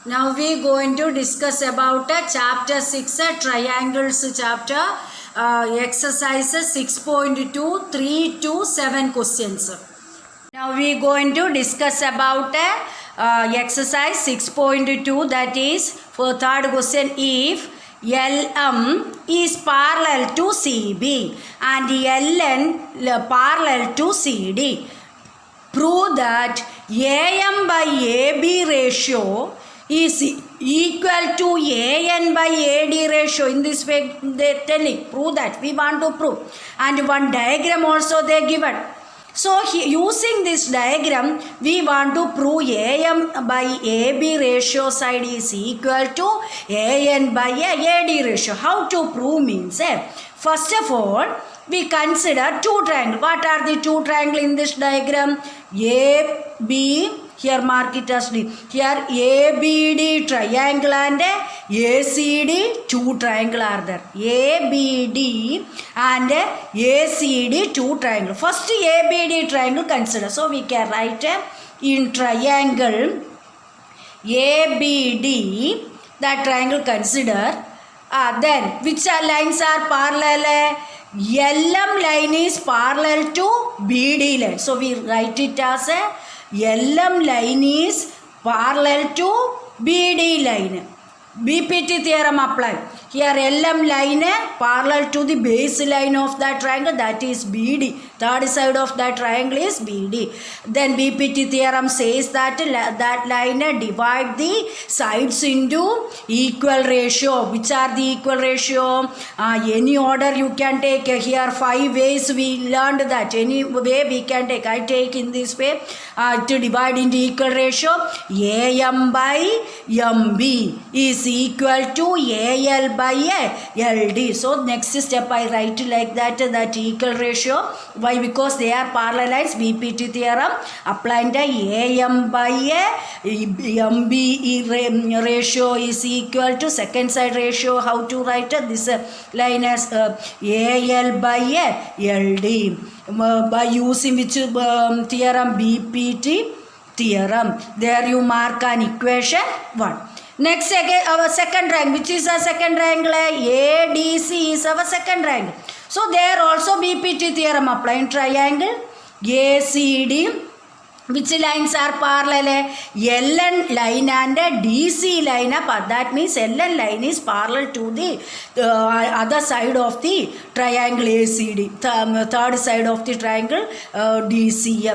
Now we are going to discuss about chapter 6 triangles chapter exercises 6.2 3 to 7 questions. Now we are going to discuss about exercise 6.2, that is for third question, if LM is parallel to CB and LN parallel to CD, prove that AM by AB ratio is equal to AN by AD ratio. In this way they are telling, prove that, we want to prove, and one diagram also they given. So using this diagram we want to prove AM by AB ratio side is equal to AN by AD ratio. How to prove means, first of all we consider two triangles. What are the two triangles in this diagram? AB, here mark it as D. Here ABD triangle and ACD two triangle are there. ABD and ACD two triangle. First ABD triangle consider. So we can write in triangle ABD, that triangle consider. Then which lines are parallel? LM line is parallel to BD line. So we write it as a LM line is parallel to BD line. BPT theorem apply. Here LM line parallel to the base line of that triangle, that is BD. Third side of that triangle is BD. Then BPT theorem says that that line divide the sides into equal ratio. Which are the equal ratio? Any order you can take. Here 5 ways we learned that. Any way we can take. I take in this way to divide into equal ratio. AM by MB is equal to AL by LD. So next step I write like that equal ratio. Why? Because they are parallel lines. BPT theorem applying the AM by MB ratio is equal to second side ratio. How to write this line as AL by LD by using which theorem? BPT theorem. There you mark an equation 1. Next again our second triangle. Which is a second triangle? ADC is our second triangle. So there also BPT theorem applying triangle ACD. Which lines are parallel? LN line and DC line. That means LN line is parallel to the other side of the triangle ACD. Third side of the triangle DC.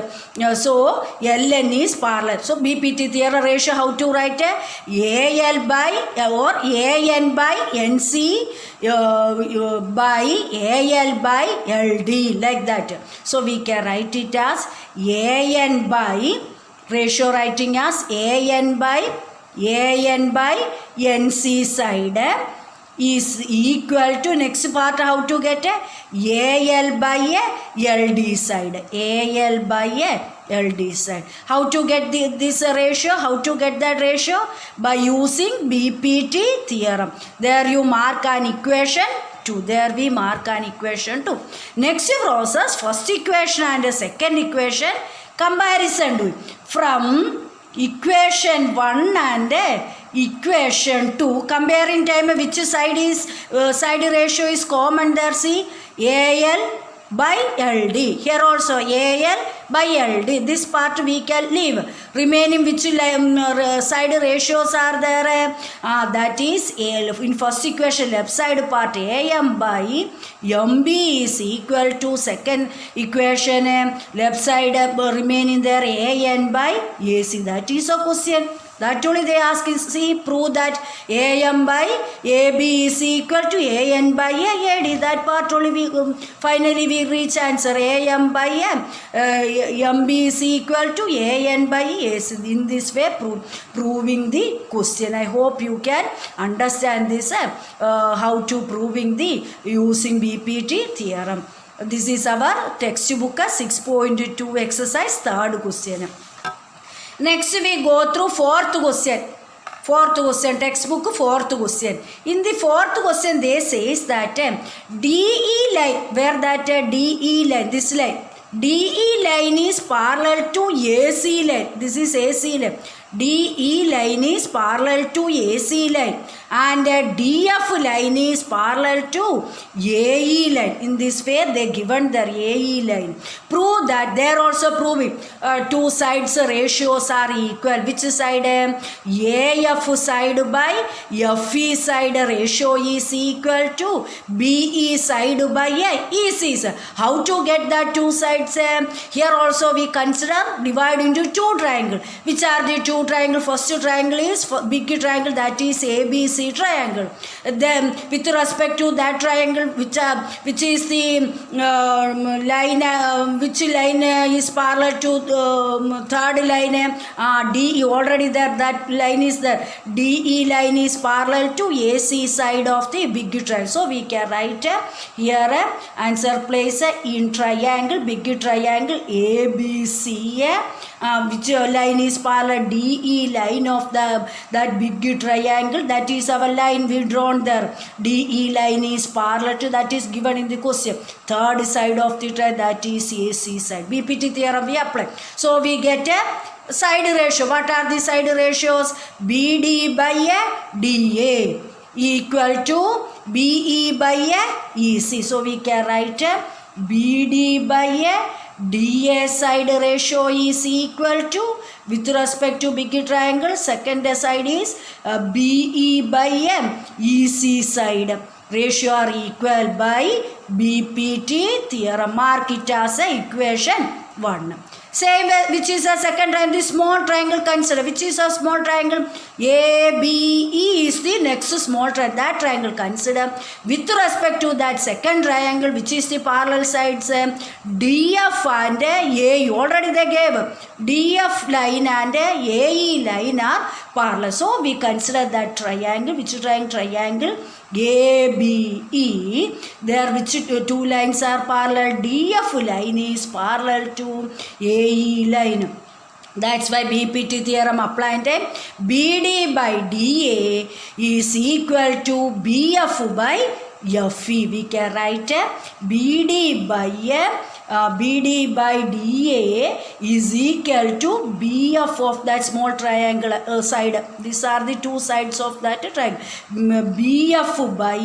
So LN is parallel. So BPT theorem ratio, how to write? AL by or AN by NC by AL by LD, like that. So we can write it as AN by ratio, writing as AN by NC side is equal to, next part how to get AL by LD side. AL by LD side. How to get this ratio? How to get that ratio? By using BPT theorem. There you mark an equation 2. There we mark an equation 2. Next process, first equation and second equation comparison do. From equation 1 and equation 2, comparing time, which side is side ratio is common there? See, AL by LD. Here also AL by LD. This part we can leave. Remaining which side ratios are there? That is AL. In first equation left side part AM by MB is equal to second equation left side remaining there AN by AC. That is a question. That only they ask is, see, prove that AM by AB is equal to AN by AD. That part only we finally we reach answer. AM by MB is equal to AN by AC. In this way proving the question. I hope you can understand this how to proving the using BPT theorem. This is our textbook 6.2 exercise third question. Next we go through fourth question. Textbook fourth question. In the fourth question they says that DE line, where that DE line, this line, DE line is parallel to AC line. This is AC line. DE line is parallel to AC line and DF line is parallel to AE line. In this way they given their AE line. Prove that. They are also proving two sides ratios are equal. Which side? AF side by FE side ratio is equal to BE side by EC. How to get that two sides? Here also we consider divide into two triangles. Which are the two triangles? First triangle is big triangle, that is ABC triangle. Then with respect to that triangle, which is the line, which line is parallel to third line? DE already there. That line is there. DE line is parallel to AC side of the big triangle. So we can write here answer place in triangle, big triangle ABC. Which line is parallel? DE line of that big triangle. That is our line we drawn there. DE line is parallel to, that is given in the question. Third side of the triangle, that is AC side. BPT theorem we apply. So we get a side ratio. What are the side ratios? BD by DA equal to BE by EC. So we can write BD by DA side ratio is equal to, with respect to big triangle, second side is BE by EC side ratio are equal by BPT theorem. Mark it as equation 1. Same which is a second triangle, small triangle consider. Which is a small triangle? ABE is the next small triangle. That triangle consider. With respect to that second triangle, which is the parallel sides, DF and AE already they gave. DF line and AE line are parallel. So we consider that triangle. Which triangle? Triangle ABE. There which two lines are parallel? DF line is parallel to AE line. That's why BPT theorem applied. BD by DA is equal to BF by FE. We can write BD by DA is equal to BF of that small triangle side. These are the two sides of that triangle. BF by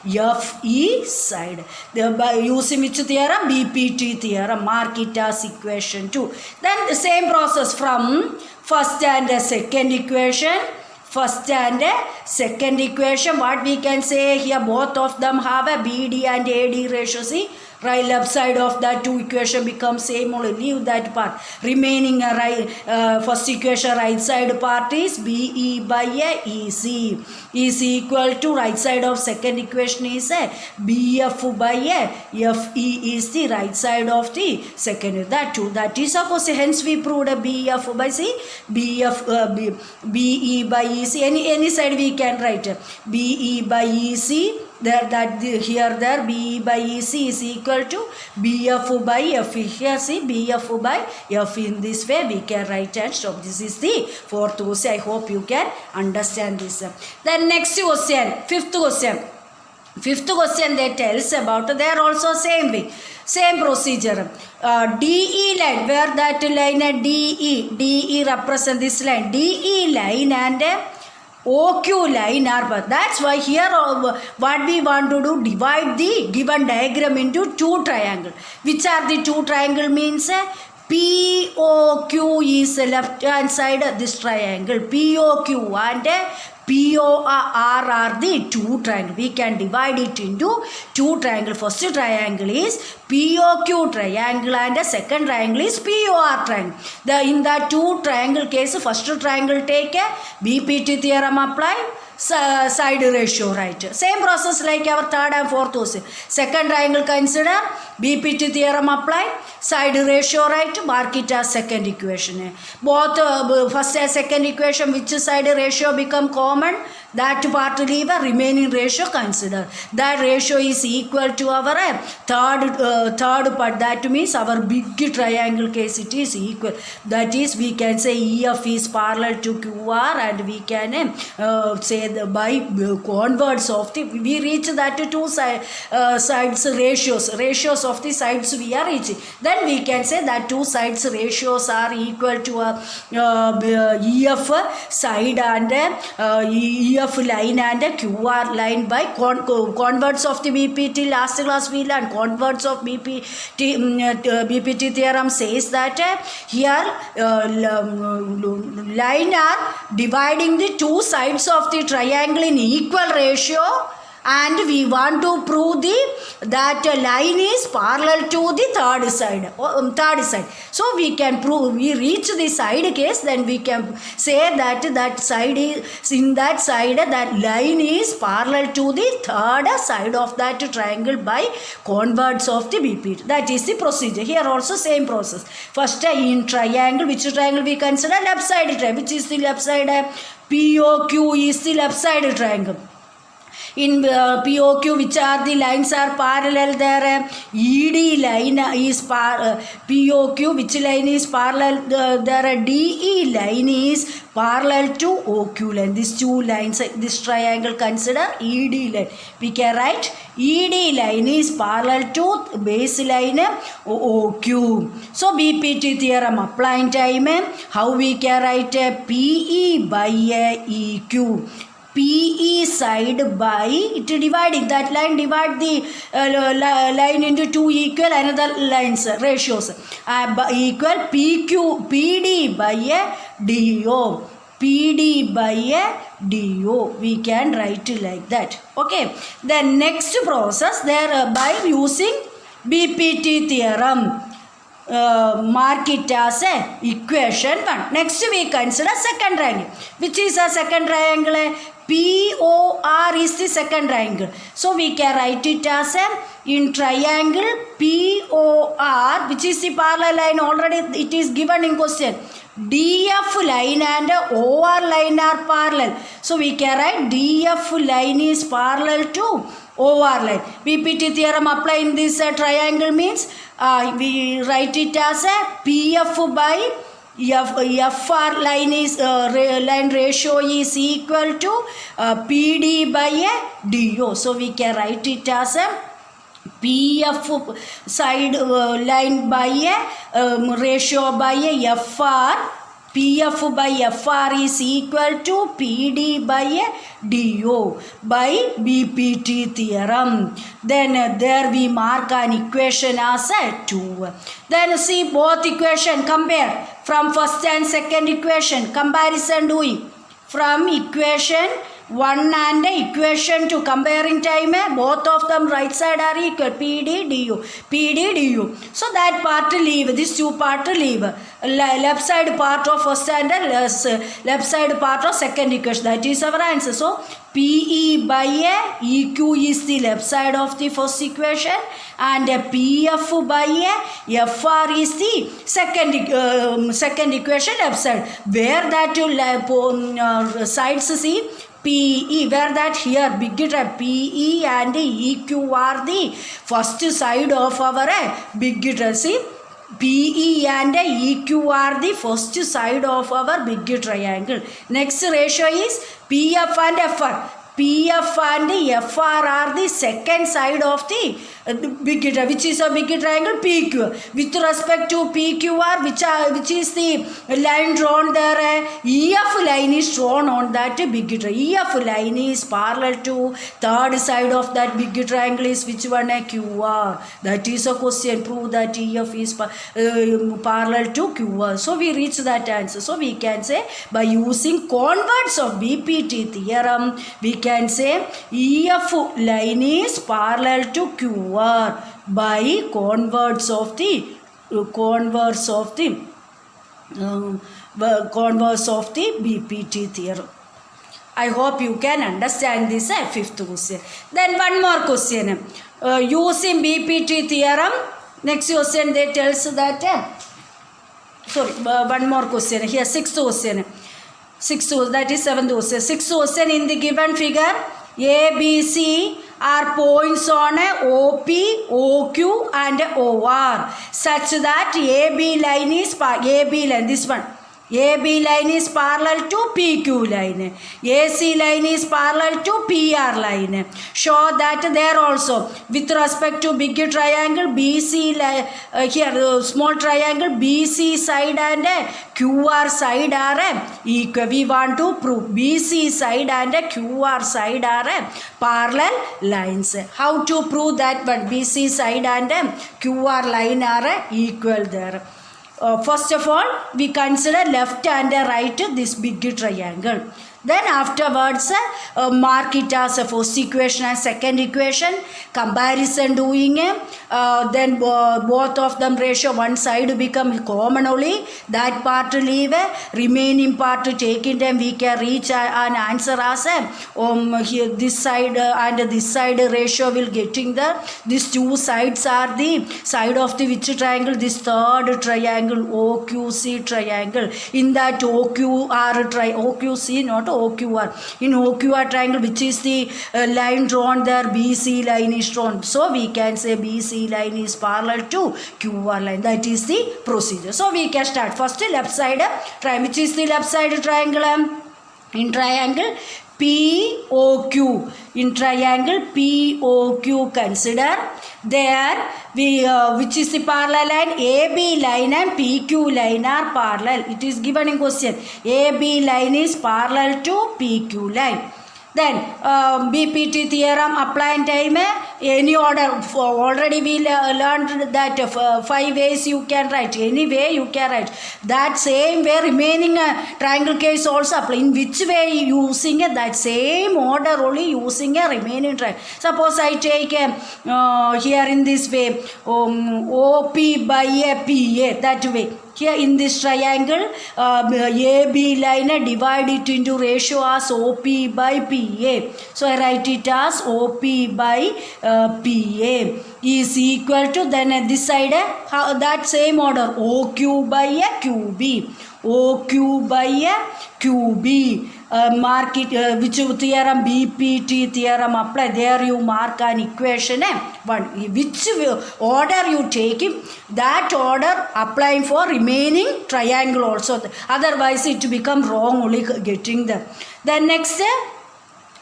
FE side. Using which theorem? BPT theorem. Mark it as equation 2. Then the same process from first and second equation. First and second equation, what we can say here, both of them have a BD and AD ratio. See, right, left side of that two equation becomes same, only leave that part. Remaining first equation right side part is BE by EC is equal to right side of second equation is BF by FE is the right side of the second. That two, that is suppose, hence we proved a BF by C, BE by EC. Any side we can write BE by EC. There that here there BE by EC is equal to BF by FE. Here see BF by FE. In this way we can write and stop. This is the fourth question. I hope you can understand this. Then next question, fifth question. Fifth question they tells about, they are also same way, same procedure. DE line, where that line DE represent this line. DE line and OQ line are, that's why here what we want to do, divide the given diagram into two triangles. Which are the two triangle means POQ is left hand side of this triangle. POQ and POR are the two triangles. We can divide it into two triangles. First triangle is POQ triangle and the second triangle is POR triangle. In the two triangle case, first triangle take a BPT theorem apply, side ratio, right? Same process like our third and fourth question. Second triangle consider BPT theorem apply, side ratio, right? Mark it as second equation. Both first and second equation, which side ratio become common, that part leave, a remaining ratio consider. That ratio is equal to our third part. That means our big triangle case it is equal. That is we can say EF is parallel to QR and we can say by converse of the, we reach that two sides ratios of the sides we are reaching. Then we can say that two sides ratios are equal to EF side and EF line and QR line by converse of the BPT. Last class we learned converse of BPT theorem says that here line are dividing the two sides of the triangle in equal ratio, and we want to prove that line is parallel to the third side. So we can prove, we reach the side case, then we can say that side is, in that side that line is parallel to the third side of that triangle by converse of the BP. That is the procedure. Here also same process. First in triangle, which triangle we consider? Left side triangle. Which is the left side? POQ is the left side triangle. In POQ, which are the lines are parallel there? ED line is POQ, which line is parallel there? DE line is parallel to OQ line. These two lines, this triangle consider ED line. We can write ED line is parallel to baseline OQ. So BPT theorem applying time, how we can write PE by EQ. PE side by it dividing, that line divide the line into two equal another lines ratios equal PQ PD by a DO. PD by a DO. We can write it like that. Okay. The next process there by using BPT theorem. Mark it as a equation 1. Next we consider second triangle. Which is a second triangle? POR is the second triangle. So we can write it as a, in triangle POR, which is the parallel line, already it is given in question. DF line and OR line are parallel. So we can write DF line is parallel to OR line. BPT theorem apply in this triangle means we write it as a PF by FR line is line ratio is equal to PD by a DO. So we can write it as a PF side line by a ratio by a FR. PF by FR is equal to PD by a DO by BPT theorem. Then there we mark an equation as a 2. Then see both equation, compare from first and second equation, comparison doing from equation 1 and equation 2, comparing time, both of them right side are equal, PD DU. So that part leave, this two part leave, left side part of first and left side part of second equation. That is our answer. So PE by a EQ is the left side of the first equation, and PF by a FR is the second equation left side. Where that sides see PE, where that here big PE and EQ are the first side of our big see, PE and EQ are the first side of our big triangle. Next ratio is PF and FR. PF and FR are the second side of the big triangle, which is a big triangle PQ. With respect to PQR, which is the line drawn there, EF line is drawn on that big triangle. EF line is parallel to third side of that big triangle is which one? QR. That is a question. Prove that EF is parallel to QR. So we reach that answer. So we can say by using converse of BPT theorem, we can say EF line is parallel to QR by converse of the BPT theorem. I hope you can understand this fifth question. Then one more question. Using BPT theorem, next question they tells that one more question here, sixth question. That is seventh question. Sixth question, in the given figure, A, B, C are points on OP, OQ and OR such that AB line is AB line, this one, AB line is parallel to PQ line. AC line is parallel to PR line. Show that there also with respect to big triangle BC here small triangle BC side and QR side are equal. We want to prove BC side and QR side are parallel lines. How to prove that one? BC side and QR line are equal there. First of all, we consider left and right this big triangle. Then afterwards, mark it as a first equation and second equation. Comparison doing. Then both of them ratio one side become common only. That part leave. Remaining part taking them we can reach an answer as here this side and this side ratio will getting there. These two sides are the side of the which triangle? This third triangle OQC triangle. In that OQC not OQR. In OQR triangle, which is the line drawn there, BC line is drawn. So we can say BC line is parallel to QR line. That is the procedure. So we can start first left side triangle. Which is the left side triangle? In triangle POQ. In triangle POQ, consider there we which is the parallel line? AB line and PQ line are parallel. It is given in question. AB line is parallel to PQ line. Then BPT theorem apply in time any order. Already we learned that 5 ways you can write. Any way you can write. That same way remaining triangle case also apply. In which way using that same order only using a remaining triangle. Suppose I take here in this way OP by a PA, that way. Here in this triangle, AB line divide it into ratio as OP by PA. So I write it as OP by PA is equal to, then this side that same order OQ by a QB. OQ by a QB. Mark it which theorem? BPT theorem apply. There you mark an equation one. Which order you take it, that order applying for remaining triangle also. Otherwise it become wrong only getting the. Then next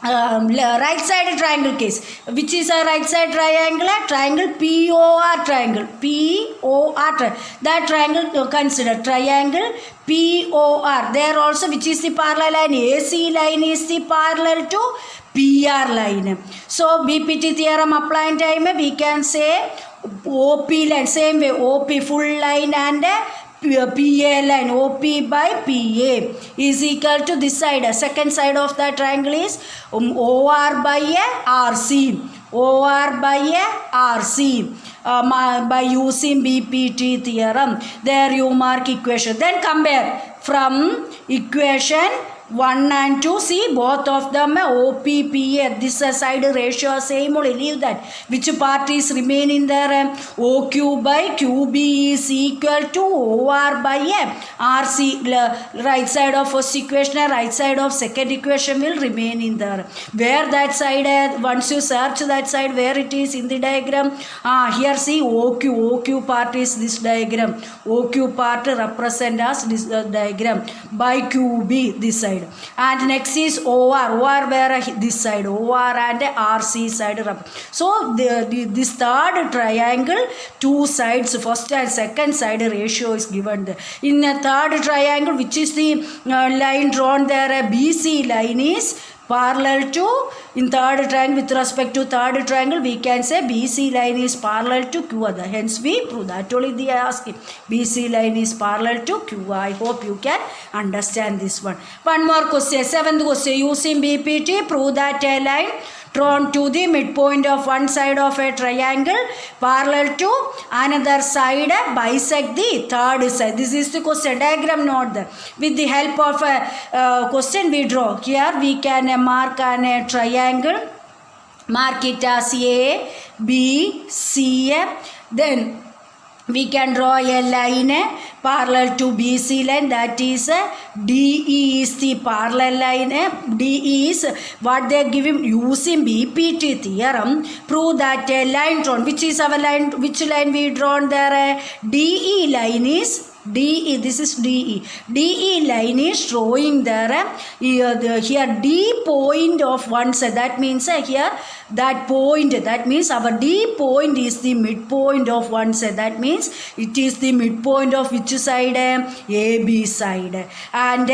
right side triangle case. Which is a right side triangle? Triangle POR triangle. POR triangle. That triangle consider triangle POR. There also which is the parallel line? AC line is the parallel to PR line. So BPT theorem applying time we can say OP line same way OP full line and PA line OP by PA is equal to this side. Second side of the triangle is OR by a RC. OR by a RC. By using BPT theorem. There you mark equation. Then compare from equation 1 and 2. See both of them OPPA. This side ratio same only. Leave that. Which part is remaining there? OQ by QB is equal to OR by RC. Right side of first equation and right side of second equation will remain in there. Where that side once you search that side where it is in the diagram. Here see OQ part is this diagram. OQ part represent as this diagram by QB this side. And next is OR where this side OR and RC side. So this third triangle two sides first and second side ratio is given there. In the third triangle which is the line drawn there BC line is parallel to, in third triangle with respect to third triangle we can say BC line is parallel to Q. Hence we prove that only they are asking. BC line is parallel to Q. I hope you can understand this one. One more question. Seventh question. Using BPT prove that a line drawn to the midpoint of one side of a triangle parallel to another side bisect the third side. This is the question. Diagram not there. With the help of a question we draw. Here we can mark a triangle. Mark it as A, B, C. Then we can draw a line parallel to BC line, that is DE is the parallel line. DE is what they give him using BPT theorem. Prove that a line drawn, which is our line, which line we drawn there? DE line is DE, this is DE. DE line is showing there here D point of one side. That means here that point, that means our D point is the midpoint of one side. That means it is the midpoint of which side? AB side. And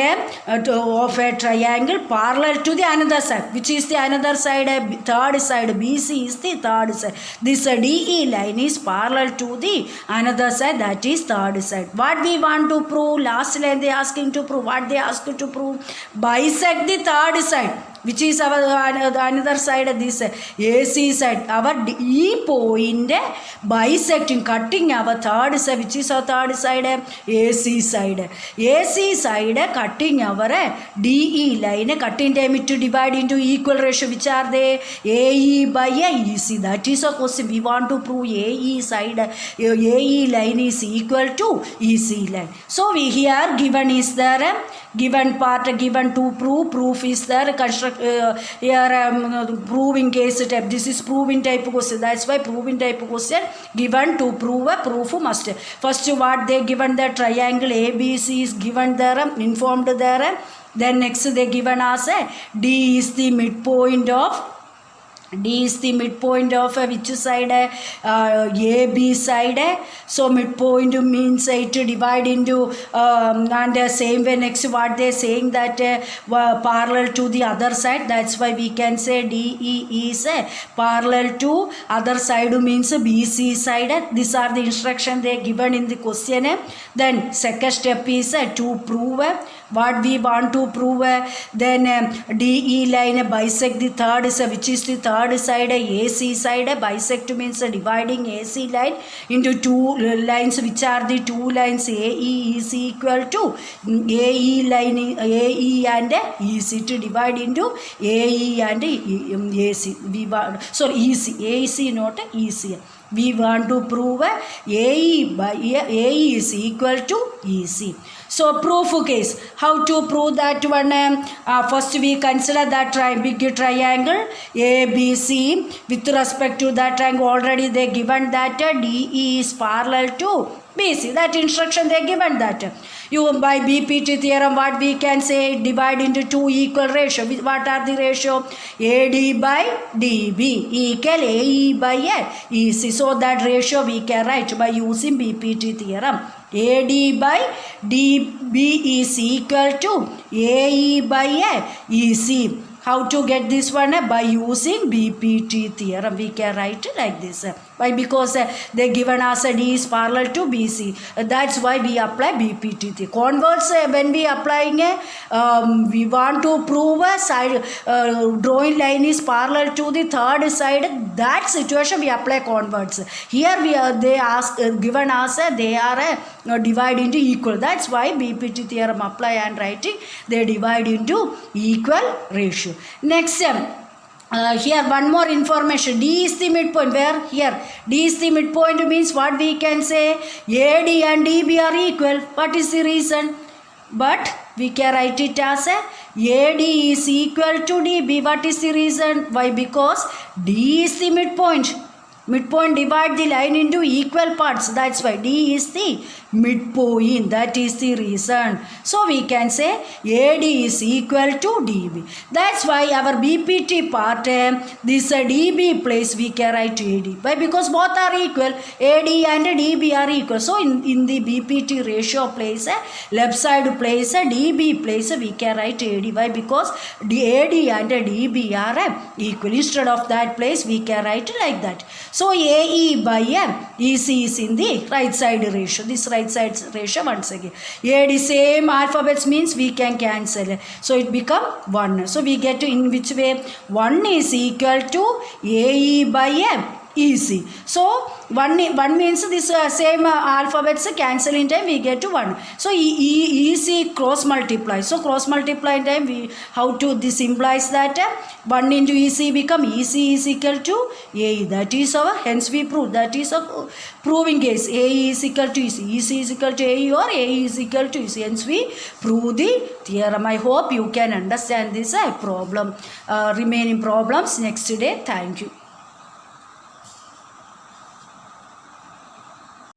of a triangle parallel to the another side. Which is the another side? Third side. BC is the third side. This DE line is parallel to the another side, that is third side. What we want to prove? Last line they asking to prove. What they ask to prove? Bisect the third side, which is our another side of this AC side. Our E point bisecting, cutting our third side, which is our third side? AC side. AC side cutting our DE line, cutting them to divide into equal ratio. Which are they? AE by EC. That is a question. We want to prove AE side, AE line is equal to EC line. So we here given is there, given part given to prove, proof is there, construct here proving case type. This is proving type question. That's why proving type question given to prove a proof must. First what they given the triangle ABC is given there, informed there. Then next they given us D is the midpoint of D is the midpoint of which side? AB side. So midpoint means it divide into and same way next what they saying that parallel to the other side. That's why we can say DE is parallel to other side means BC side. These are the instruction they given in the question. Then second step is to prove what we want to prove. Then DE line bisect the third side, which is the third side, AC side. Bisect means dividing AC line into two lines, which are the two lines. AE is equal to AE line, AE and EC, to divide into AE and AC. We want, sorry, EC, AC not EC. We want to prove AE by AE is equal to EC. So proof case, how to prove that one? First we consider that big triangle ABC. With respect to that triangle, already they given that DE is parallel to BC. That instruction they given that. You by BPT theorem what we can say? Divide into two equal ratio. What are the ratio? AD by DB equal AE by EC. So that ratio we can write by using BPT theorem. AD by DB is equal to AE by EC. How to get this one? By using BPT theorem. We can write it like this. Why? Because they given us a D is parallel to BC. That's why we apply BPT theorem. Converse, when we applying we want to prove a side drawing line is parallel to the third side. That situation we apply converts. Here we they ask given us they are divide into equal. That's why BPT theorem apply and writing. They divide into equal ratio. Next here one more information. D is the midpoint. Where? Here. D is the midpoint means what we can say? AD and DB are equal. What is the reason? But we can write it as AD is equal to DB. What is the reason? Why? Because D is the midpoint. Midpoint divide the line into equal parts. That's why D is the midpoint. That is the reason. So we can say AD is equal to DB. That's why our BPT part, this DB place we can write AD. Why? Because both are equal. AD and DB are equal. So in the BPT ratio place, left side place, DB place, we can write AD. Why? Because AD and DB are equal. Instead of that place, we can write like that. So AE by EC is in the right side ratio. This right side ratio once again. AD same alphabets means we can cancel. So it become 1. So we get to in which way? 1 is equal to AE by EC. So 1 means this same alphabets cancel in time, we get to 1. So EC cross multiply. So cross multiply in time, we how to, this implies that 1 into EC become EC is equal to AE. That is our, hence we prove. That is a proving case. AE is equal to EC. EC is equal to AE or AE is equal to EC. Hence we prove the theorem. I hope you can understand this problem. Remaining problems next day. Thank you.